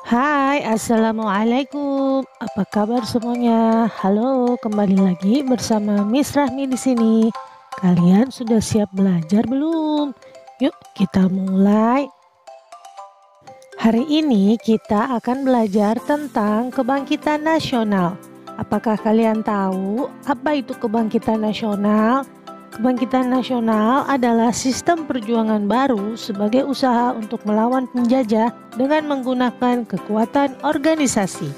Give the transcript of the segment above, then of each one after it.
Hai, assalamualaikum. Apa kabar semuanya? Halo, kembali lagi bersama Miss Rahmi di sini. Kalian sudah siap belajar belum? Yuk, kita mulai. Hari ini kita akan belajar tentang kebangkitan nasional. Apakah kalian tahu apa itu kebangkitan nasional? Kebangkitan nasional adalah sistem perjuangan baru sebagai usaha untuk melawan penjajah dengan menggunakan kekuatan organisasi.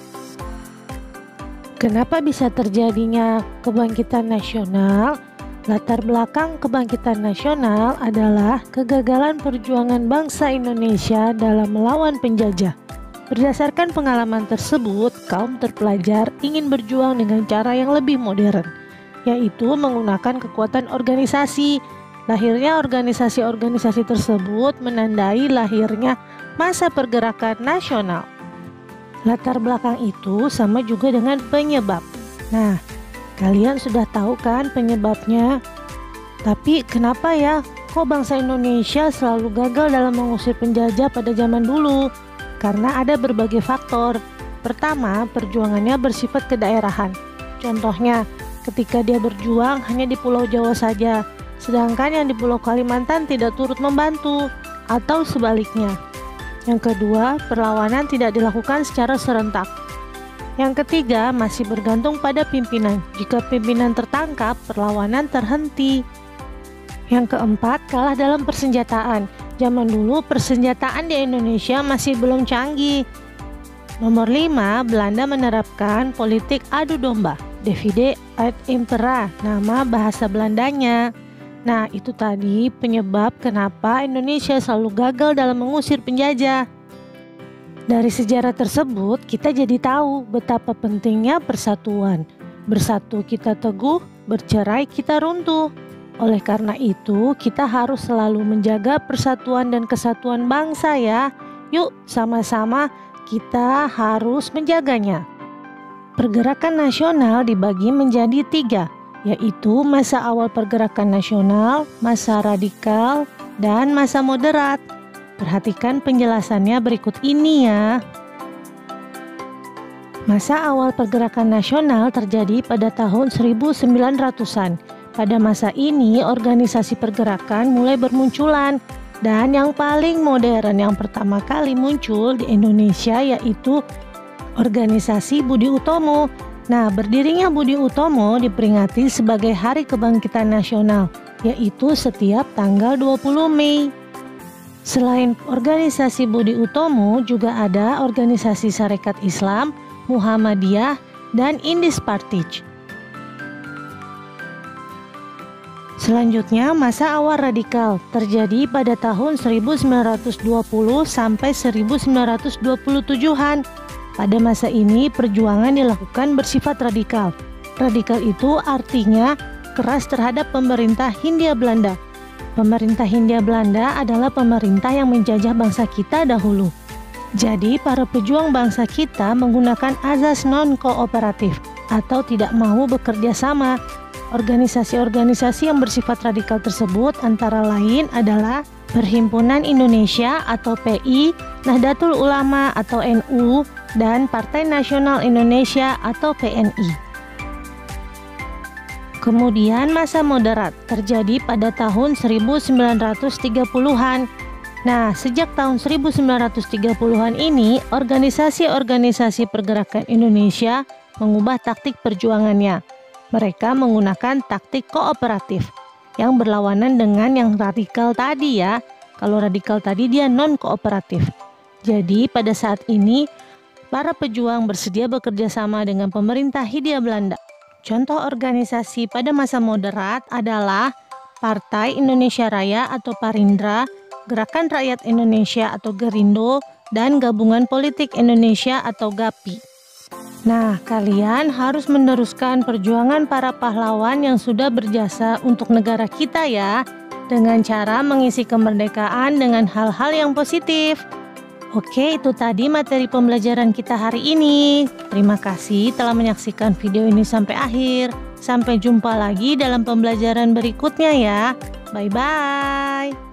Kenapa bisa terjadinya kebangkitan nasional? Latar belakang kebangkitan nasional adalah kegagalan perjuangan bangsa Indonesia dalam melawan penjajah. Berdasarkan pengalaman tersebut, kaum terpelajar ingin berjuang dengan cara yang lebih modern, yaitu menggunakan kekuatan organisasi. Lahirnya organisasi-organisasi tersebut menandai lahirnya masa pergerakan nasional. Latar belakang itu sama juga dengan penyebab. Nah, kalian sudah tahu kan penyebabnya? Tapi kenapa ya kok bangsa Indonesia selalu gagal dalam mengusir penjajah pada zaman dulu? Karena ada berbagai faktor. Pertama, perjuangannya bersifat kedaerahan. Contohnya, ketika dia berjuang hanya di Pulau Jawa saja, sedangkan yang di Pulau Kalimantan tidak turut membantu, atau sebaliknya. Yang kedua, perlawanan tidak dilakukan secara serentak. Yang ketiga, masih bergantung pada pimpinan. Jika pimpinan tertangkap, perlawanan terhenti. Yang keempat, kalah dalam persenjataan. Zaman dulu persenjataan di Indonesia masih belum canggih. Nomor 5, Belanda menerapkan politik adu domba. Divide et impera, nama bahasa Belandanya. Nah, itu tadi penyebab kenapa Indonesia selalu gagal dalam mengusir penjajah. Dari sejarah tersebut, kita jadi tahu betapa pentingnya persatuan. Bersatu kita teguh, bercerai kita runtuh. Oleh karena itu, kita harus selalu menjaga persatuan dan kesatuan bangsa ya. Yuk, sama-sama kita harus menjaganya. Pergerakan nasional dibagi menjadi 3, yaitu masa awal pergerakan nasional, masa radikal, dan masa moderat. Perhatikan penjelasannya berikut ini ya. Masa awal pergerakan nasional terjadi pada tahun 1900-an. Pada masa ini, organisasi pergerakan mulai bermunculan. Dan yang paling modern yang pertama kali muncul di Indonesia yaitu Organisasi Budi Utomo. Nah, berdirinya Budi Utomo diperingati sebagai Hari Kebangkitan Nasional, yaitu setiap tanggal 20 Mei. Selain organisasi Budi Utomo, juga ada organisasi Sarekat Islam, Muhammadiyah, dan Indis Partij. Selanjutnya, masa awal radikal terjadi pada tahun 1920 sampai 1927-an. Pada masa ini, perjuangan dilakukan bersifat radikal. Radikal itu artinya keras terhadap pemerintah Hindia Belanda. Pemerintah Hindia Belanda adalah pemerintah yang menjajah bangsa kita dahulu. Jadi, para pejuang bangsa kita menggunakan azas non-kooperatif atau tidak mau bekerja sama. Organisasi-organisasi yang bersifat radikal tersebut antara lain adalah Perhimpunan Indonesia atau PI, Nahdlatul Ulama atau NU, dan Partai Nasional Indonesia atau PNI. Kemudian masa moderat terjadi pada tahun 1930-an. Nah, sejak tahun 1930-an ini, organisasi-organisasi pergerakan Indonesia mengubah taktik perjuangannya. Mereka menggunakan taktik kooperatif yang berlawanan dengan yang radikal tadi ya. Kalau radikal tadi dia non-kooperatif. Jadi pada saat ini para pejuang bersedia bekerja sama dengan pemerintah Hindia Belanda. Contoh organisasi pada masa moderat adalah Partai Indonesia Raya atau Parindra, Gerakan Rakyat Indonesia atau Gerindo, dan Gabungan Politik Indonesia atau GAPI. Nah, kalian harus meneruskan perjuangan para pahlawan yang sudah berjasa untuk negara kita ya, dengan cara mengisi kemerdekaan dengan hal-hal yang positif. Oke, itu tadi materi pembelajaran kita hari ini. Terima kasih telah menyaksikan video ini sampai akhir. Sampai jumpa lagi dalam pembelajaran berikutnya ya. Bye-bye.